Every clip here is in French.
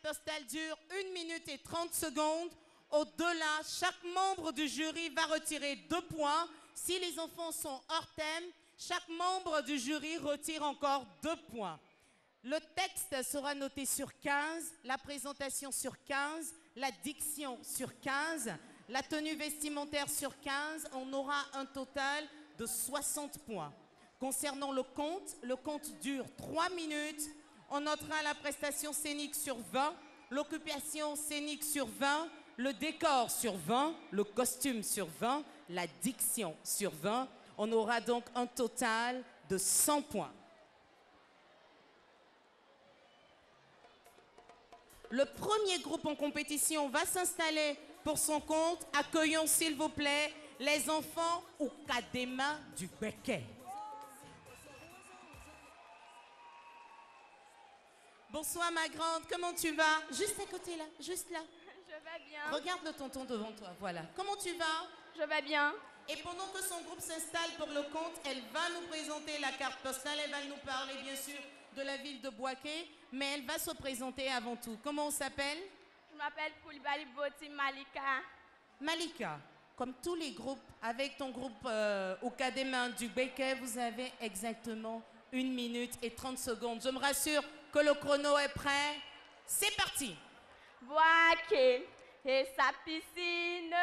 postale dure 1 minute et 30 secondes. Au-delà, chaque membre du jury va retirer 2 points. Si les enfants sont hors thème, chaque membre du jury retire encore 2 points. Le texte sera noté sur 15, la présentation sur 15, la diction sur 15, la tenue vestimentaire sur 15. On aura un total de 60 points. Concernant le conte dure 3 minutes. On notera la prestation scénique sur 20, l'occupation scénique sur 20, le décor sur 20, le costume sur 20, la diction sur 20. On aura donc un total de 100 points. Le premier groupe en compétition va s'installer pour son compte. Accueillons s'il vous plaît les enfants au Kadema du Béquet. Bonsoir ma grande, comment tu vas? Juste à côté là, juste là. Je vais bien. Regarde le tonton devant toi, voilà. Comment tu vas? Je vais bien. Et pendant que son groupe s'installe pour le compte, elle va nous présenter la carte postale, elle va nous parler bien sûr de la ville de Boaké, mais elle va se présenter avant tout. Comment on s'appelle? Je m'appelle Koulibaly Boti Malika. Malika, comme tous les groupes, avec ton groupe au Kadema du Béquet, vous avez exactement 1 minute et 30 secondes. Je me rassure que le chrono est prêt. C'est parti. Boaké et sa piscine,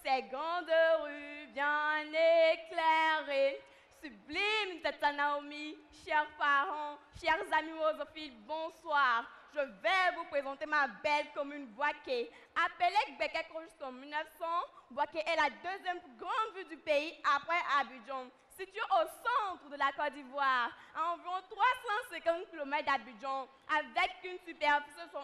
ses grandes rues bien éclairées. Sublime Tata Naomi, chers parents, chers amis rosophiles, bonsoir. Je vais vous présenter ma belle commune Boaké. Appelée Béquet jusqu'en 1900, Boaké est la 2e plus grande ville du pays après Abidjan. Située au centre de la Côte d'Ivoire, à environ 350 km d'Abidjan, avec une superficie de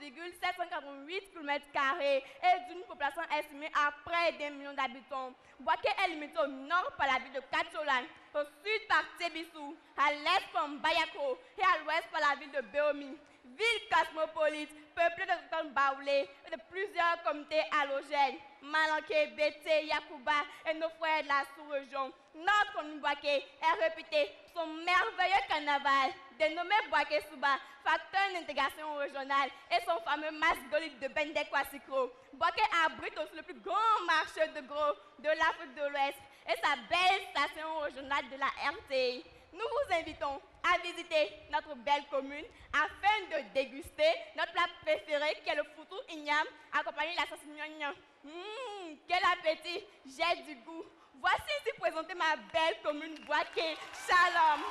11,788 km² et d'une population estimée à près d'1 million d'habitants. Boaké est limitée au nord par la ville de Katolan, au sud par Tébissou, à l'est par Mbayako et à l'ouest par la ville de Béomi. Ville cosmopolite, peuplée de zones baoulés et de plusieurs comités halogènes, Malanké, Bété, Yakouba et nos frères de la sous-région. Notre commune Boaké est réputée pour son merveilleux carnaval, dénommé Boaké Souba, facteur d'intégration régionale, et son fameux masgolite de Bendé Kwassikro. Boaké abrite aussi le plus grand marché de gros de l'Afrique de l'Ouest et sa belle station régionale de la RTI. Nous vous invitons à visiter notre belle commune afin de déguster notre plat préféré qui est le foutou igname accompagné de la sauce gnognon. Quel appétit, j'ai du goût. Voici ici présenter ma belle commune Boaké. Shalom.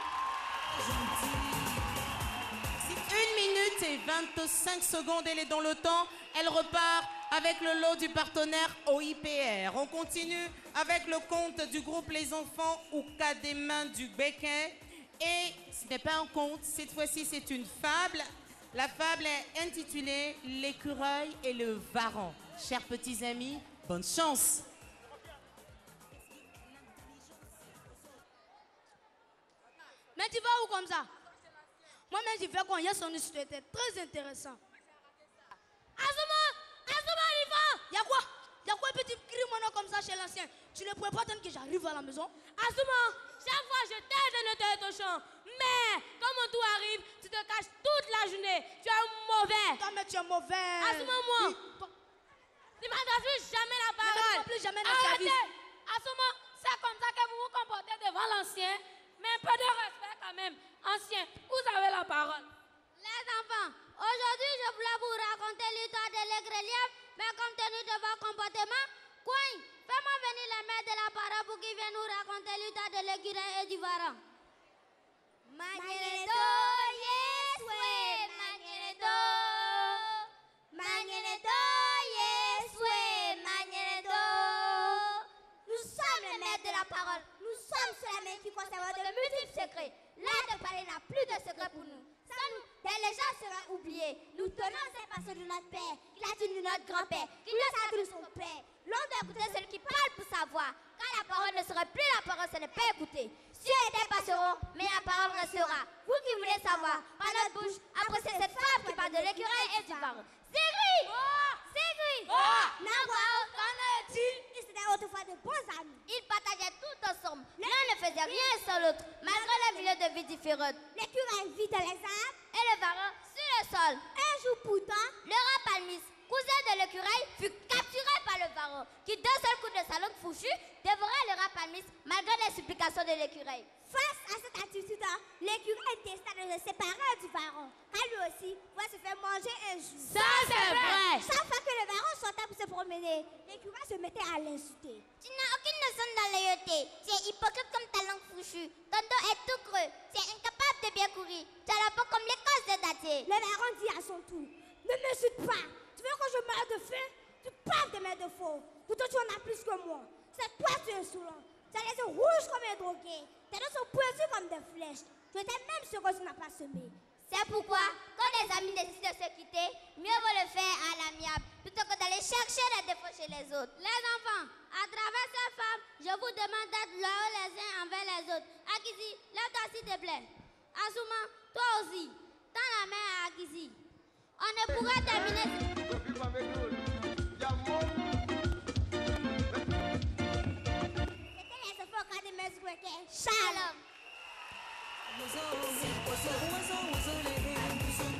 1 minute et 25 secondes, elle est dans le temps. Elle repart avec le lot du partenaire OIPR. On continue avec le conte du groupe Les Enfants au Kadema du Béquet. Et ce n'est pas un conte, cette fois-ci c'est une fable. La fable est intitulée L'écureuil et le varan. Chers petits amis, bonne chance. Mais tu vas où comme ça? Moi-même, j'ai fait qu'on y a son histoire, c'était très intéressant. Azuma! Azuma, il y a quoi? Il y a quoi un petit cri mono comme ça chez l'ancien? Tu ne pourrais pas attendre que j'arrive à la maison? Azuma, chaque fois je t'aide de nettoyer ton champ. Mais, comme tout arrive, tu te caches toute la journée. Tu es mauvais. Toi, mais tu es mauvais. Azuma, moi. Tu ne m'adresses jamais la parole. Ne plus jamais la Arrêtez. Azuma, c'est comme ça que vous vous comportez devant l'ancien. Mais un peu de respect quand même. Ancien, vous avez la parole. Les enfants, aujourd'hui je voulais vous raconter l'histoire de l'Égrelière, mais compte tenu de votre comportement, Coin, fais-moi venir les maîtres de la parole pour qu'ils viennent nous raconter l'histoire de l'écureuil et du varan. Magneto, yes, way, Magneto. Magneto, yes, way, Magneto. Nous sommes les maîtres de la parole. Nous sommes ceux les qui conservent de multiples secrets. L'art de parler n'a plus de secret pour nous. Sans nous, les gens seraient oubliés. Nous tenons ces passions de notre père, qui l'a tenu de notre grand-père, qui le savait de son père. L'on doit écouter celui qui parle pour savoir. Quand la parole ne serait plus la parole, ce n'est pas écouter. Cieux et terre passeront, mais la parole restera. Vous qui voulez savoir, par notre bouche, appréciez cette femme qui parle de l'écureuil et du varan. C'est gris! C'est gris! Naguao, qu'en est-il? Ils étaient autrefois de bons amis. Ils partageaient tout ensemble. L'un ne faisait rien sans l'autre, malgré les milieux de vie différentes. L'écureuil vit dans les arbres et le varan sur le sol. Un Un jour pourtant, le rat Palmis, cousin de l'écureuil, fut capturé par le pharaon, qui d'un seul coup de sa langue fourchue dévora le rat Palmis malgré les supplications de l'écureuil. Face à cette attitude, l'écureuil décida de se séparer du pharaon, car lui aussi va se faire manger un jour. Ça, c'est vrai. Chaque fois que le pharaon sortait pour se promener, l'écureuil se mettait à l'insulter. Tu n'as aucune notion de la loyauté. Tu es hypocrite comme ta langue fourchue. Ton dos est tout creux. Tu es incapable de bien courir. Tu as la peau comme l'écorce de dattier. Le pharaon dit à son tour, ne m'insulte pas. Tu veux que je meure de faim? Tu parles de mes défauts. Pourtant, tu en as plus que moi. C'est toi qui es insolent. Tu as les yeux rouges comme un drogué. Tes dents sont pointues comme des flèches. Tu étais même ce que tu n'as pas semé. C'est pourquoi, quand les amis décident de se quitter, mieux vaut le faire à l'amiable, plutôt que d'aller chercher les défauts chez les autres. Les enfants, à travers cette femme, je vous demande d'être loyaux les uns envers les autres. Akizi, lève-toi s'il te plaît. Assouma, toi aussi, tends la main à Akizi. On ne pourra terminer. Shalom.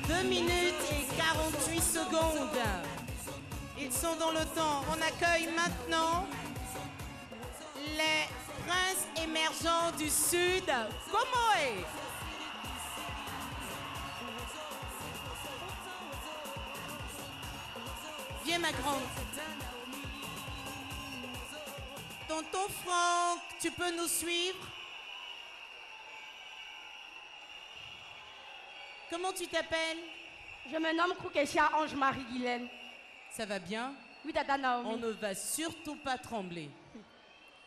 2 minutes et 48 secondes. Ils sont dans le temps. On accueille maintenant les princes émergents du Sud, Comoé. Viens ma grande. Tonton Franck, tu peux nous suivre? Comment tu t'appelles? Je me nomme Koukesha Ange-Marie Guylaine. Ça va bien? Oui, Tata Naomi. On ne va surtout pas trembler.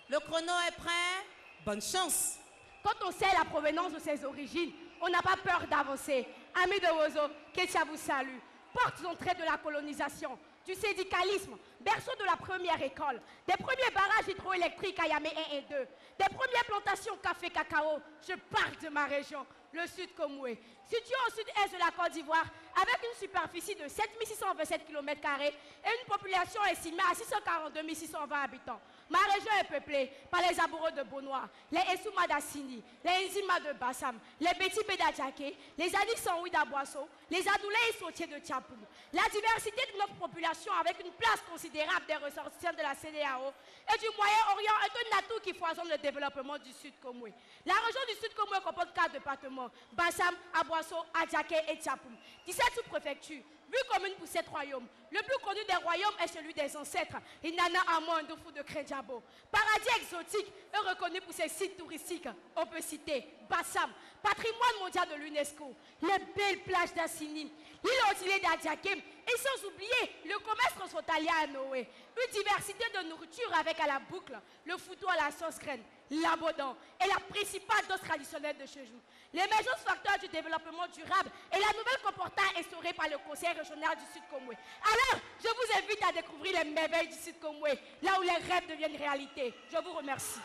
Le chrono est prêt? Bonne chance! Quand on sait la provenance de ses origines, on n'a pas peur d'avancer. Amis de Wozo, Kesha vous salue. Portes d'entrée de la colonisation, du syndicalisme, berceau de la première école, des premiers barrages hydroélectriques à Yamé 1 et 2, des premières plantations café-cacao. Je parle de ma région, le Sud Komoué, situé au sud-est de la Côte d'Ivoire, avec une superficie de 7627 km² et une population estimée à 642 620 habitants. Ma région est peuplée par les amoureux de Bonois, les Essouma d'Assini, les Nzima de Bassam, les Betibé d'Adjaké, les Anik-Sanwi d'Aboisseau, les Adoulé et Sautier de Tchapoum. La diversité de notre population avec une place considérable des ressortissants de la CEDEAO et du Moyen-Orient est un atout qui foisonne le développement du Sud Komoué. La région du Sud Komoué comporte 4 départements, Bassam, Aboisseau, Adjaké et Tchapoum. 17 sous-préfectures, 8 communes pour 7 royaumes. Le plus connu des royaumes est celui des ancêtres, Inanna Amon Ndoufou de Krenjabo. Paradis exotique est reconnu pour ses sites touristiques. On peut citer Bassam, patrimoine mondial de l'UNESCO, les belles plages d'Assini, l'île Otilé d'Adjakem et sans oublier le commerce transfrontalier à Noé. Une diversité de nourriture avec à la boucle, le foutou à la sauce graine, l'abondant et la principale dose traditionnelle de chez nous. L'émergence facteur du développement durable est la nouvelle comportement instaurée par le Conseil régional du Sud Komoué. Alors, je vous invite à découvrir les merveilles du Sud Komoué, là où les rêves deviennent réalité. Je vous remercie.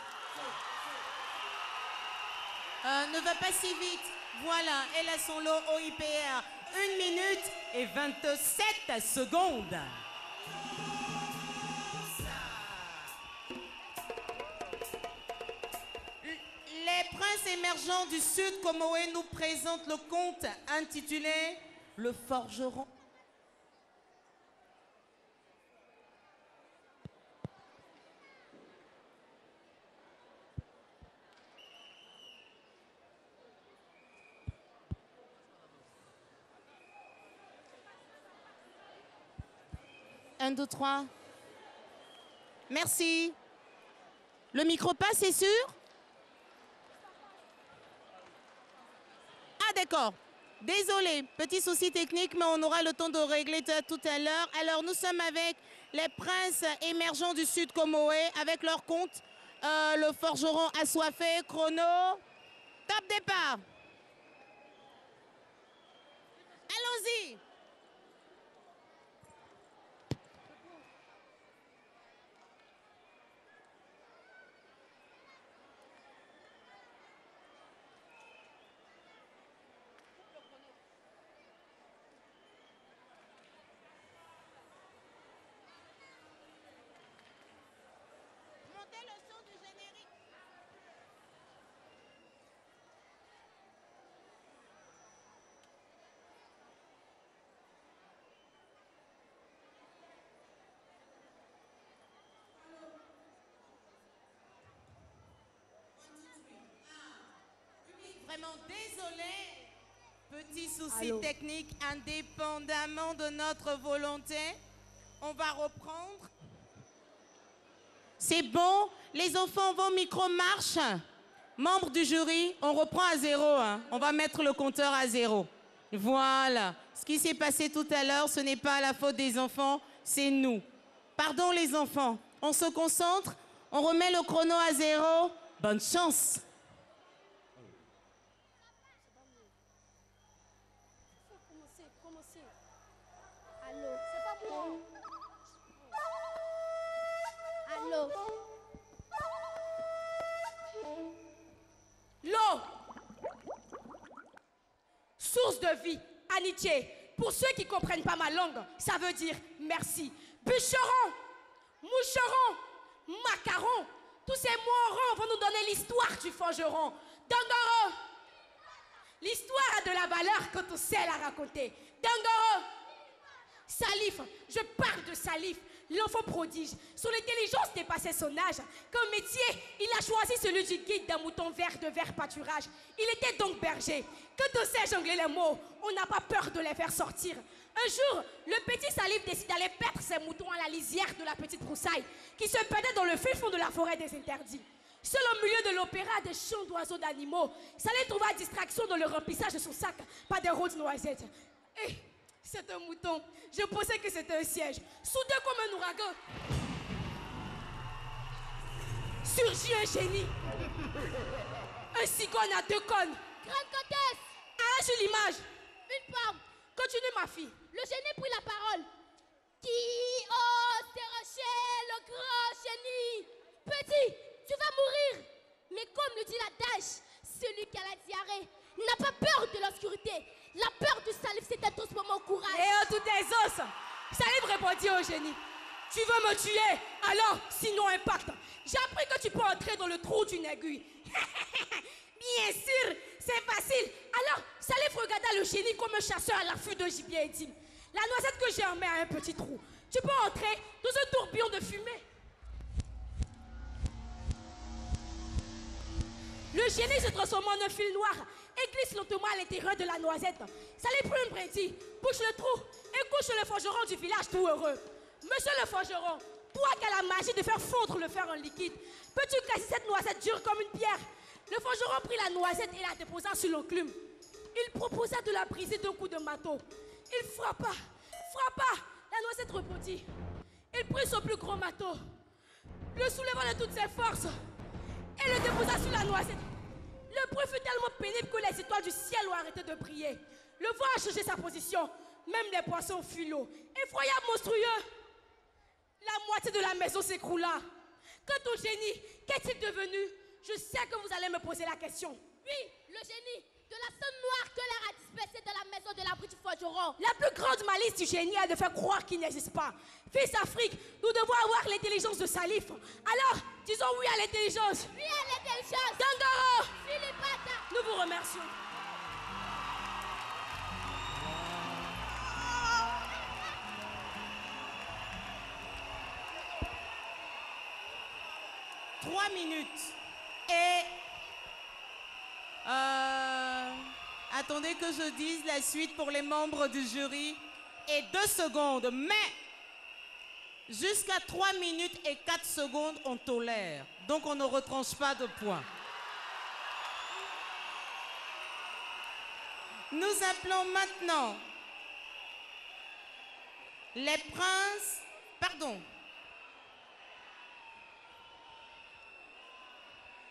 Ne va pas si vite. Voilà, elle a son lot au IPR. 1 minute et 27 secondes. Les princes émergents du Sud Komoué nous présentent le conte intitulé Le Forgeron. Un, deux, trois. Merci. Le micro passe, c'est sûr? Ah d'accord. Désolé, petit souci technique, mais on aura le temps de régler tout à l'heure. Alors nous sommes avec les princes émergents du Sud Komoué, avec leur conte, le forgeron assoiffé, chrono. Top départ. Allons-y. Montez le son du générique. Vraiment désolé. Petit souci technique, indépendamment de notre volonté. On va reprendre. C'est bon. Les enfants, vos micros marchent. Membres du jury, on reprend à 0. Hein. On va mettre le compteur à 0. Voilà. Ce qui s'est passé tout à l'heure, ce n'est pas la faute des enfants, c'est nous. Pardon les enfants. On se concentre. On remet le chrono à 0. Bonne chance. Allô, c'est pas bon. Allô. L'eau, source de vie, amitié. Pour ceux qui ne comprennent pas ma langue, ça veut dire merci. Bûcheron, moucheron, macaron, tous ces mots ronds vont nous donner l'histoire du forgeron. Dangoro, l'histoire a de la valeur quand on sait la raconter. Dangoro, Salif, je parle de Salif, l'enfant prodige. Son intelligence dépassait son âge. Comme métier, il a choisi celui du guide d'un mouton vert de vert pâturage. Il était donc berger. Quand on sait jongler les mots, on n'a pas peur de les faire sortir. Un jour, le petit Salif décide d'aller perdre ses moutons à la lisière de la petite broussaille, qui se perdait dans le fin fond de la forêt des interdits. Seul au milieu de l'opéra des chants d'oiseaux d'animaux, Salif trouva distraction dans le remplissage de son sac par des roses noisettes. Et c'est un mouton. Je pensais que c'était un siège. Soudain comme un ouragan, surgit un génie. Un cigogne à 2 cônes. Grande comtesse, Arrache l'image. une pomme. Continue ma fille. Le génie prit la parole. Qui ose dérocher le grand génie? Petit, tu vas mourir. Mais comme le dit l'adage, celui qui a la diarrhée n'a pas peur de l'obscurité. La peur du Salif, c'était tout ce moment courage. Et en tous tes os, Salif répondit au génie. Tu veux me tuer? Alors, sinon impact. J'ai appris que tu peux entrer dans le trou d'une aiguille. Bien sûr, c'est facile. Alors, Salif regarda le génie comme un chasseur à l'affût d'un gibier et dit: la noisette que j'ai en main a un petit trou. Tu peux entrer dans un tourbillon de fumée. Le génie se transforme en un fil noir et glisse lentement à l'intérieur de la noisette. Salif prend une brindille, bouche le trou et couche le forgeron du village tout heureux. Monsieur le forgeron, toi qui as la magie de faire fondre le fer en liquide, peux-tu casser cette noisette dure comme une pierre? Le forgeron prit la noisette et la déposa sur l'enclume. Il proposa de la briser d'un coup de marteau. Il frappa, la noisette rebondit. Il prit son plus gros marteau, le souleva de toutes ses forces et le déposa sur la noisette. Le bruit fut tellement pénible que les étoiles du ciel ont arrêté de briller. Le vent a changé sa position, même les poissons fuient l'eau. Effroyable, monstrueux, la moitié de la maison s'écroula. Quant au génie, qu'est-il devenu? Je sais que vous allez me poser la question. Oui, le génie, de la somme noire que l'air a dispersée dans la maison de l'abri du forgeron. La plus grande malice du génie est de faire croire qu'il n'existe pas. Fils d'Afrique, nous devons avoir l'intelligence de Salif. Alors, disons oui à l'intelligence. Oui à l'intelligence. Dangoro, Philippata. nous vous remercions. « 3 minutes. Et... attendez que je dise la suite pour les membres du jury. Et 2 secondes. Mais jusqu'à 3 minutes et 4 secondes, on tolère. Donc on ne retranche pas de points. Nous appelons maintenant les princes... Pardon.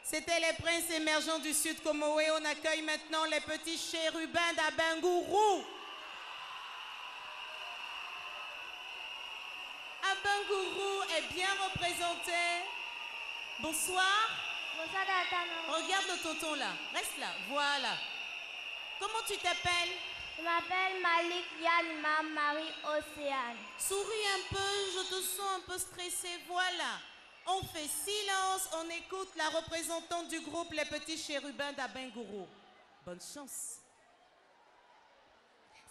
C'était les princes émergents du Sud Comoé. On accueille maintenant les petits chérubins d'Abengourou. Abengourou est bien représenté. Bonsoir. Bonsoir, Datano. Regarde le tonton là. Reste là. Voilà. Comment tu t'appelles? Je m'appelle Malik Yanima Marie Océane. Souris un peu, je te sens un peu stressé. Voilà. On fait silence, on écoute la représentante du groupe Les Petits Chérubins d'Abengourou. Bonne chance.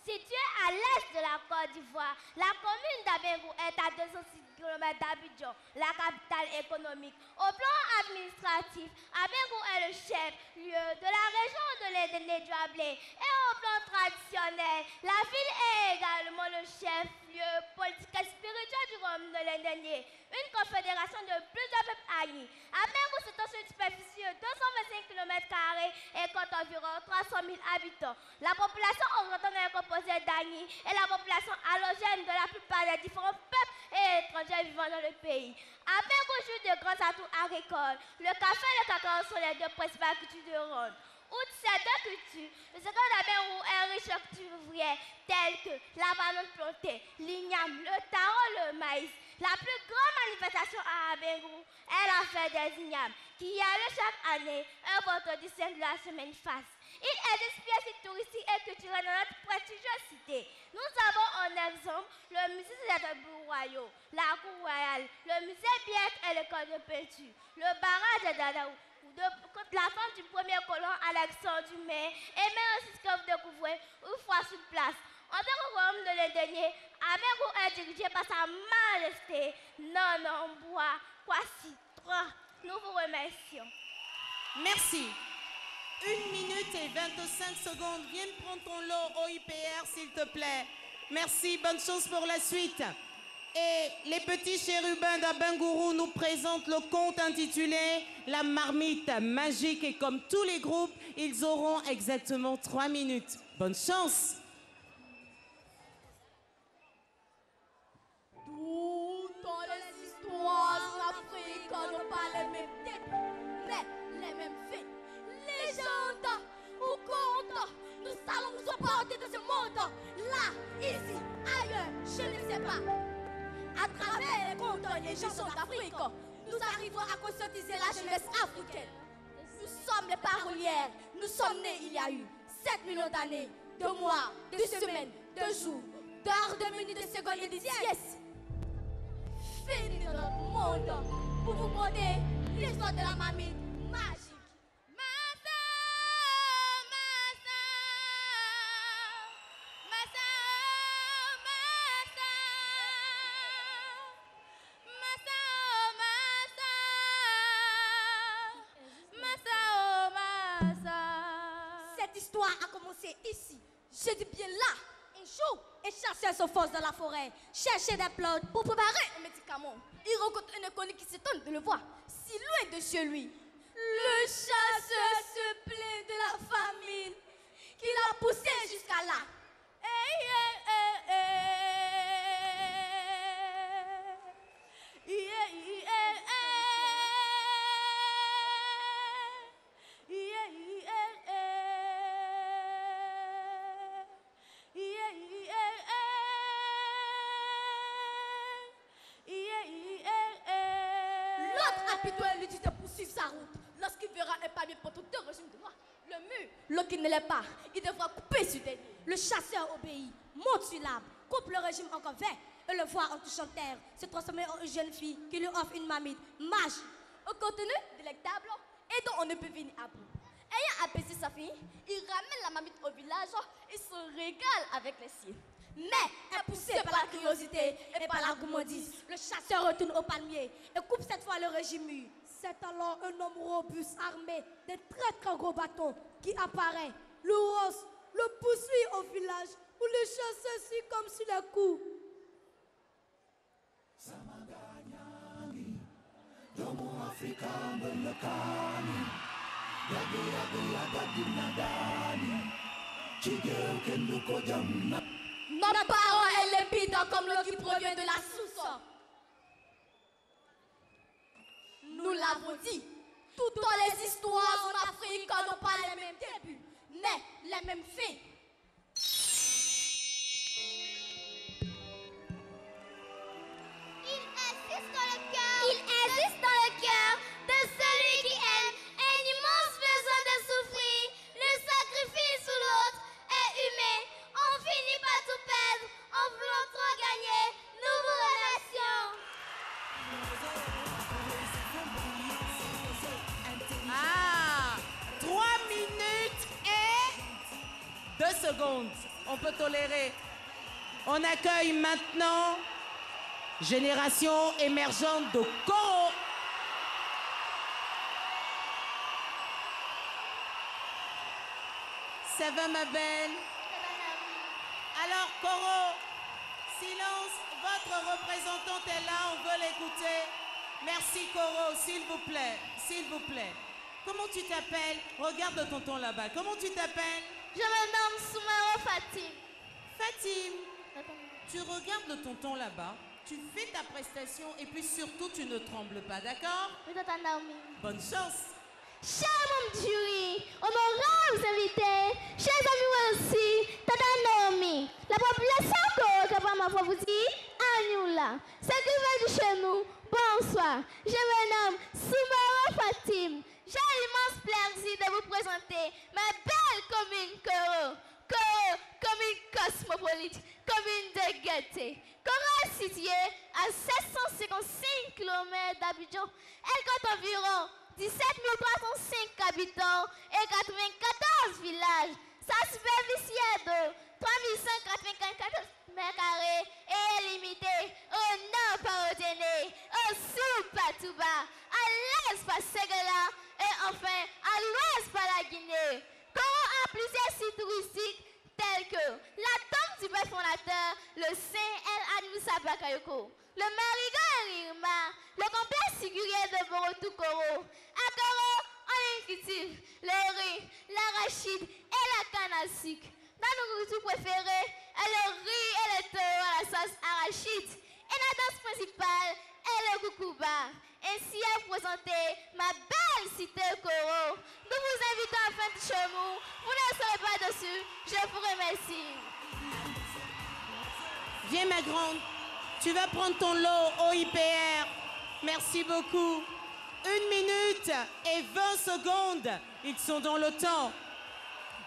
Située à l'est de la Côte d'Ivoire, la commune d'Abengourou est à 206 km d'Abidjan, la capitale économique. Au plan administratif, Abengou est le chef-lieu de la région de l'Indéné-Douablé. Et au plan traditionnel, la ville est également le chef-lieu politique et spirituel du royaume de l'Indéné, une confédération de plusieurs peuples agnis. Abengou s'étend sur une superficie de 225 km et compte environ 300 000 habitants. La population autochtone est composée d'agnis et la population allogène de la plupart des différents peuples et étrangers vivant dans le pays. Abengou jouit de grands atouts agricoles. Le café et le cacao sont les deux principales cultures de Ronde. Outre ces deux cultures, le secteur d'Abengou est riche en cultures ouvrières telles que la banane plantée, l'igname, le taro, le maïs. La plus grande manifestation à Abengou est la fête des ignames, qui a lieu chaque année un vendredi 5 de la semaine face. Il existe plusieurs sites touristiques et culturels dans notre prestigieuse cité. Nous avons en exemple le musée des attributs royaux, la cour royale, le musée Bièque et l'école de peinture, le barrage de Dadaou, contre la femme du premier colon Alexandre Dumas, et même aussi ce que vous découvrez une fois sur place. En tant que royaume de l'Indéné, Abengou est dirigé par sa majesté Nanan Bois Kwasi III. Nous vous remercions. Merci. 1 minute et 25 secondes. Viens prendre ton lot au IPR, s'il te plaît. Merci, bonne chance pour la suite. Et les petits chérubins d'Abengourou nous présentent le conte intitulé La marmite magique. Et comme tous les groupes, ils auront exactement 3 minutes. Bonne chance. Toutes les histoires en Afrique n'ont pas les mêmes têtes, mais les mêmes faits. Légendes ou contes, nous allons nous emporter de ce monde. Là, ici, ailleurs, je ne sais pas. À travers les contes et les chansons d'Afrique, nous arrivons à conscientiser la jeunesse africaine. Nous sommes les parolières, nous sommes nés il y a eu 7 millions d'années, de mois, de semaines, de jours, d'heures, de minutes, de secondes et de dièses. Fini dans notre monde pour vous montrer l'histoire de la marmite magique. Cette histoire a commencé ici. Je dis bien là. Un jour, un chasseur se force dans la forêt, chercher des plantes pour préparer un médicament. Il rencontre un inconnu qui s'étonne de le voir, si loin de chez lui. Le chasseur se plaint de la famine qui l'a poussé jusqu'à là. Lui dit de poursuivre sa route. Lorsqu'il verra un palmier protecteur régime de noix, le mur, l'autre qui ne l'est pas, il devra couper sur des. Le chasseur obéit, monte sur l'arbre, coupe le régime encore vert et le voit en touchant terre se transformer en une jeune fille qui lui offre une marmite magique, au contenu délectable et dont on ne peut venir à bout. Ayant apaisé sa fille, il ramène la marmite au village et se régale avec les siens. Mais, poussé par la curiosité et par la gourmandise, le chasseur retourne au palmier et coupe cette fois le régime mûr. C'est alors un homme robuste armé d'un très très gros bâton qui apparaît. Le rose le poursuit au village où le chasseur suit comme sur les coups. Notre parole est limpide comme l'eau qui provient de la source. Nous l'avons dit, toutes les histoires en Afrique n'ont pas les mêmes débuts, mais les mêmes fins. Il existe dans le cœur de celui qui aime un immense besoin de souffrir. Le sacrifice sous l'autre est humain. On finit par tout perdre en voulant trop gagner. Nous vous remercions. Ah, 3 minutes et 2 secondes. On peut tolérer. On accueille maintenant Génération émergente de Koro. Ça va, ma belle? Alors, Koro, silence, votre représentante est là, on veut l'écouter. Merci, Koro, s'il vous plaît, s'il vous plaît. Comment tu t'appelles? Regarde le tonton là-bas. Comment tu t'appelles? Je me nomme Soumaro Fatim. Fatim, tu regardes le tonton là-bas, tu fais ta prestation et puis surtout, tu ne trembles pas, d'accord? Oui, Tata Naomi. Bonne chance. Chers membres du jury, honorables invités, chers amis aussi, Tata Naomi, la population que ma voix vous dit, à nous là. C'est que veut du chez nous. Bonsoir, je me nomme Soumaro Fatim. J'ai l'immense plaisir de vous présenter ma belle commune Koro. Koro, commune cosmopolite, commune de gaieté. Koro est située à 755 km d'Abidjan. Elle compte environ 17 305 habitants et 94 villages. Sa superficie est de 3194 m² et est limitée au nord par Odéné, au sud par Touba, à l'est par Ségala et enfin à l'ouest par la Guinée. Koro a plusieurs sites touristiques tels que la tombe du père fondateur, le Saint El Admoussa Bakayoko, le Marigot Irma, le complexe sécurier de Borotou-Koro. À Koro, on cultive le riz, l'arachide et la canne à sucre. Dans nos nourritures préférées, le riz et le taureau à la sauce arachide. Et la danse principale est le koukouba. Ainsi est présentée ma belle cité Koro. Nous vous invitons à faire du chemou. Vous ne serez pas dessus. Je vous remercie. Viens, ma grande. Tu vas prendre ton lot au IPR. Merci beaucoup. 1 minute et 20 secondes. Ils sont dans le temps.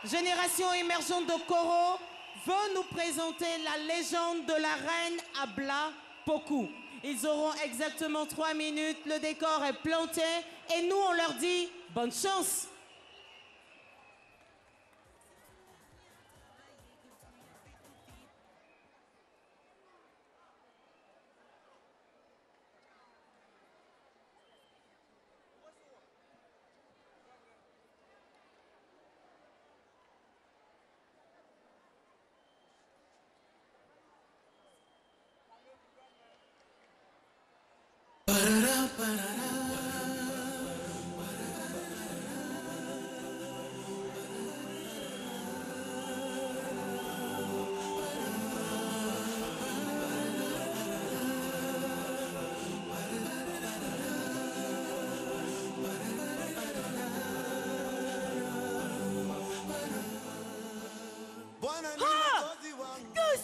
Génération émergente de Koro veut nous présenter la légende de la reine Abla Pokou. Ils auront exactement 3 minutes. Le décor est planté. Et nous, on leur dit bonne chance.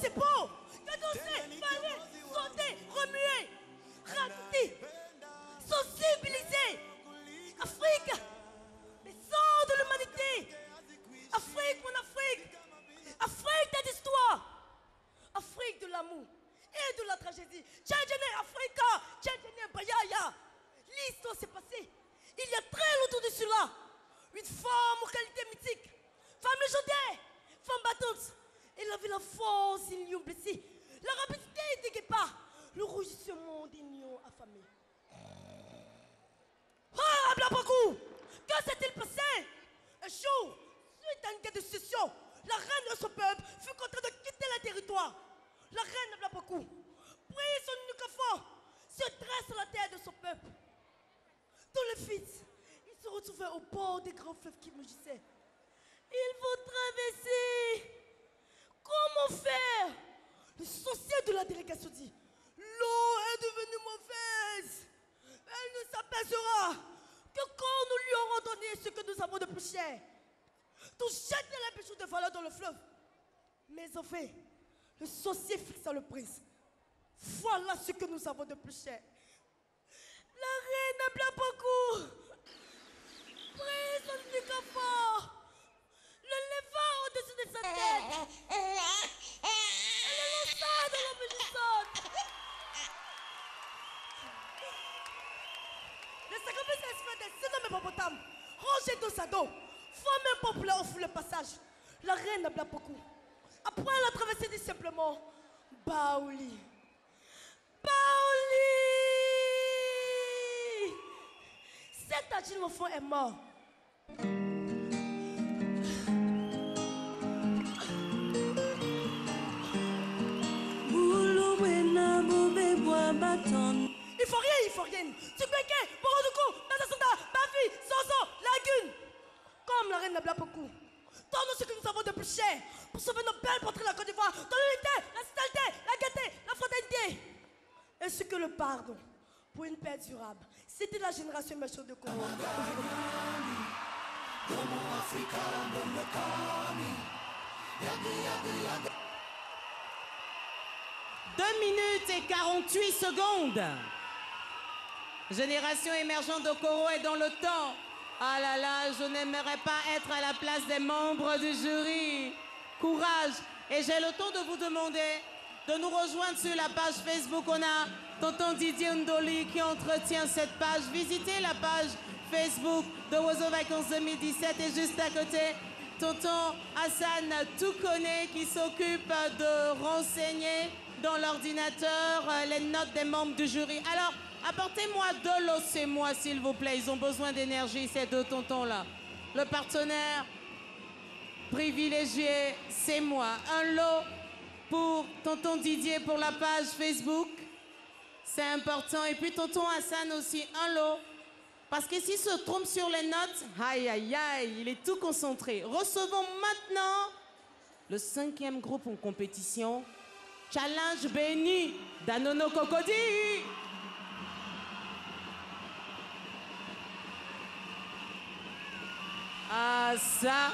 C'est beau! Danser, parler, sauter, remuer, raconter, sensibiliser. Afrique, les sangs de l'humanité. Afrique, mon Afrique. Afrique d'histoire. Afrique de l'amour et de la tragédie. Tchétchéné, Africa, Tchétchéné, Bayaya. L'histoire s'est passée il y a très longtemps de cela. Une femme aux qualités mythiques, femme légendaire, femme battante. Elle avait la force des lions blessés, la rapidité des guépards, le rougissement des lions affamés. Ah, Ablabakou, que s'est-il passé? Un jour, suite à une guerre de succession, la reine de son peuple fut contrainte de quitter le territoire. La reine Ablabakou prit son unique enfant, se dresse à la terre de son peuple. Dans le fils, il se retrouvait au bord des grands fleuves qui mugissaient. Il faut traverser. Comment faire? Le sorcier de la délégation dit, l'eau est devenue mauvaise. Elle ne s'apaisera que quand nous lui aurons donné ce que nous avons de plus cher. Tout jeter les bijoux de valeur dans le fleuve. Mais enfin, le sorcier fixa le prince. Voilà ce que nous avons de plus cher. La reine appela beaucoup. Prit son unique enfant, le leva au-dessus de sa tête. Elle le lança dans l'eau bouillissante. Le sacrifice est fait des énormes hippopotames, rangés dos à dos, formés un populaire au le passage. La reine appela beaucoup. Après la traversée dit simplement Baouli. Baouli. Cet adulte enfant est mort. Il faut rien. Tupeke, Borodoukou, Nazasunda, Bafi, Zozo, Lagune. Comme la reine de Blapoukou. Donne-nous ce que nous avons de plus cher pour sauver nos belles patries de la Côte d'Ivoire, dans l'unité, la citoyenneté, la gaieté, la fraternité. Ainsi que le pardon pour une paix durable. C'était la génération méchante de Congo. 2 minutes et 48 secondes. Génération émergente de Koro est dans le temps. Ah là là, je n'aimerais pas être à la place des membres du jury. Courage. Et j'ai le temps de vous demander de nous rejoindre sur la page Facebook. On a Tonton Didier Ndoli qui entretient cette page. Visitez la page Facebook de Oiseaux Vacances 2017 et juste à côté, Tonton Hassan Toukoné qui s'occupe de renseigner dans l'ordinateur les notes des membres du jury. Alors, apportez-moi 2 lots, c'est moi, s'il vous plaît. Ils ont besoin d'énergie, ces 2 tontons-là. Le partenaire privilégié, c'est moi. Un lot pour tonton Didier pour la page Facebook. C'est important. Et puis tonton Hassan aussi, un lot. Parce que s'il se trompe sur les notes, aïe, aïe, aïe, il est tout concentré. Recevons maintenant le 5e groupe en compétition. Challenge Béni d'Anono Cocody. Ah ça.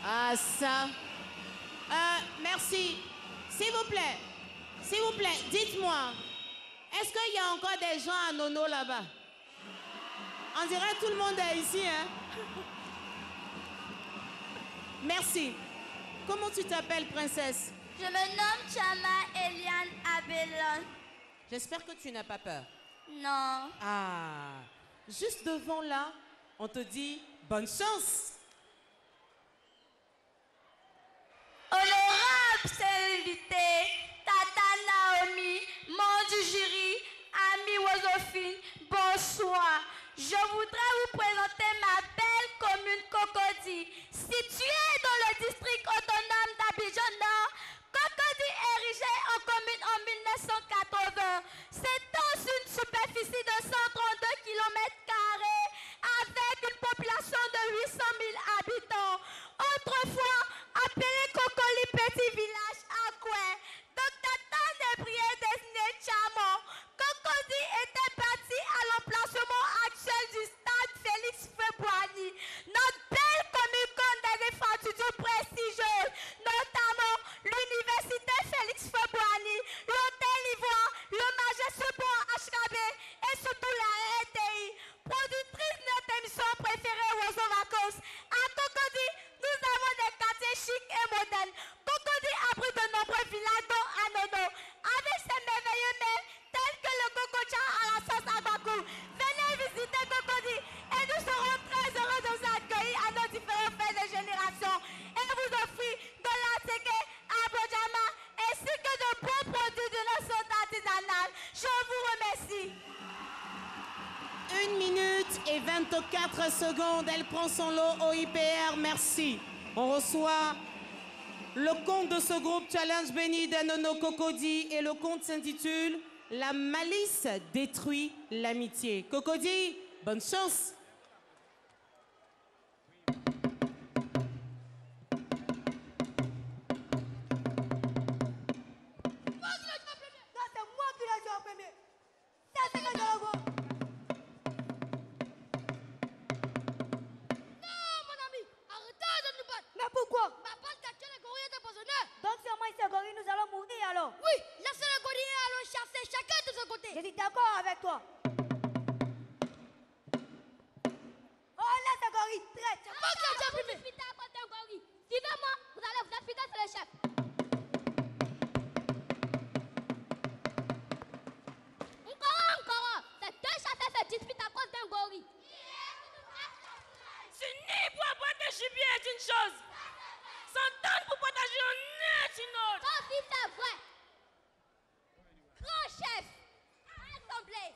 Ah ça. Merci. S'il vous plaît, dites-moi, est-ce qu'il y a encore des gens à Nono là-bas? On dirait tout le monde est ici, hein? Merci. Comment tu t'appelles, princesse? Je me nomme Chama Eliane Abelon. J'espère que tu n'as pas peur. Non. Ah, juste devant là, on te dit bonne chance. Honorable célébrité, Tata Naomi, membre du jury, Ami Wozophine, bonsoir. Je voudrais vous présenter ma belle commune Cocody, située dans le district autonome d'Abidjan Nord. Cocody érigée en commune en 1980, s'étend sur une superficie de 132 km² avec une population de 800 000 habitants. Autrefois appelé Cocoli Petit Village Akoué, Dr Tane Brié désigné Chamon, Cocody était bâti à l'emplacement actuel du stade Félix Febouani. Notre belle commune compte des infrastructures prestigieuses, notamment l'université Félix Febouani, l'hôtel Ivoire, le majestueux pont HKB et surtout la RTI. Productrice de notre émission préférée Oiseaux Vacances. À Cocody, nous avons des quartiers chics et modernes. Cocody abrite de nombreux villages dont Anono, avec ses merveilleux mets tels que le cococha à la sauce Abakou. Venez visiter Cocody et nous serons très heureux de vous accueillir à nos différents fêtes de génération et vous offrir de la séquée à Bojama ainsi que de bons produits de notre sauce artisanale. Je vous remercie. 1 minute et 24 secondes. Elle prend son lot au IPR. Merci. On reçoit le compte de ce groupe Challenge Béni d'Anono Cocody et le compte s'intitule La malice détruit l'amitié. Cocody, bonne chance. Oui, laissez-le gorille allons chasser chacun de son côté. Je suis d'accord avec toi. Oh, là, c'est gorille, traite. C'est moi qui ai déjà primé. Suivez-moi, vous allez vous appliquer sur le chef. Encore, ces 2 chasseurs se disputent à cause d'un gorille. S'unir pour apporter gibier est une chose. S'entendre pour partager en est une autre. Ça aussi, c'est vrai. Grand chef, assemblée,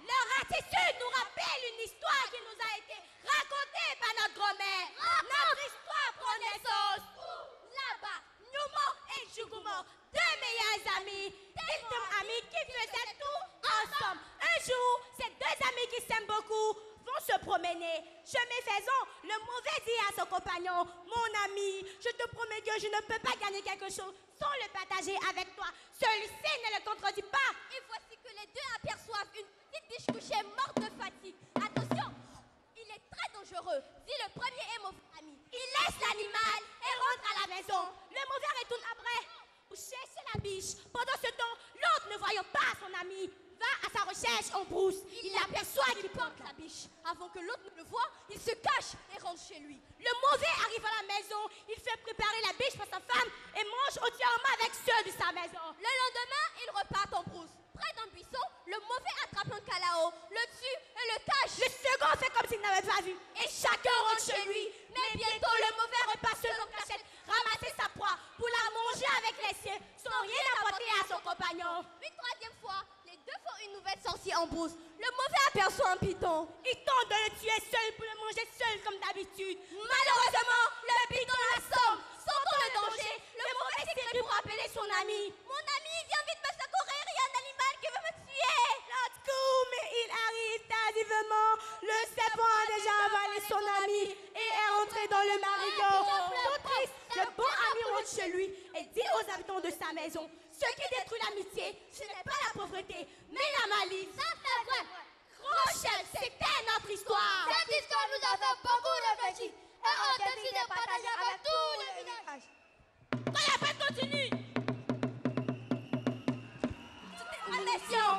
leur attitude nous rappelle promener. Chemin faisant, le mauvais dit à son compagnon, mon ami, je te promets que je ne peux pas gagner quelque chose sans le partager avec toi. Celui-ci ne le contredit pas. Et voici que les deux aperçoivent une petite biche couchée morte de fatigue. Attention, il est très dangereux, dit le premier et mauvais ami. Il laisse l'animal et rentre à la maison. Le mauvais retourne après pour chercher la biche. Pendant ce temps, l'autre, ne voyant pas son ami, va à sa recherche en brousse. Il aperçoit qu'il porte la biche. Avant que l'autre ne le voie, il se cache et rentre chez lui. Le mauvais arrive à la maison, il fait préparer la biche pour sa femme et mange entièrement avec ceux de sa maison. Le lendemain, il repart en brousse. Près d'un buisson, le mauvais attrape un calao, le tue et le cache. Le second fait comme s'il n'avait pas vu et chacun rentre chez lui. Mais bientôt, le mauvais repasse seul en cachette, ramasser sa proie pour la manger avec les siens sans rien apporter à son compagnon. Une troisième fois, les deux font une nouvelle sortie en brousse. Le mauvais aperçoit un python. Il tente de le tuer seul pour le manger seul comme d'habitude. Malheureusement, le python l'assomme. Sentant le danger, le mauvais s'écrie pour appeler son ami. Mon ami, viens vite me secourir, il y a un animal qui veut me tuer. L'autre coup, mais il arrive tardivement. Le serpent a déjà avalé son ami et est rentré dans le marigot. Tout triste, le bon ami rentre chez lui et dit aux habitants de sa maison, ce qui détruit l'amitié, ce n'est pas la pauvreté, mais la malice. Ça c'est vrai. Rochelle, c'était notre histoire. Cette histoire nous a fait beaucoup réfléchir et on décide de partager avec tous les villages. Quand la fête continue. Attention,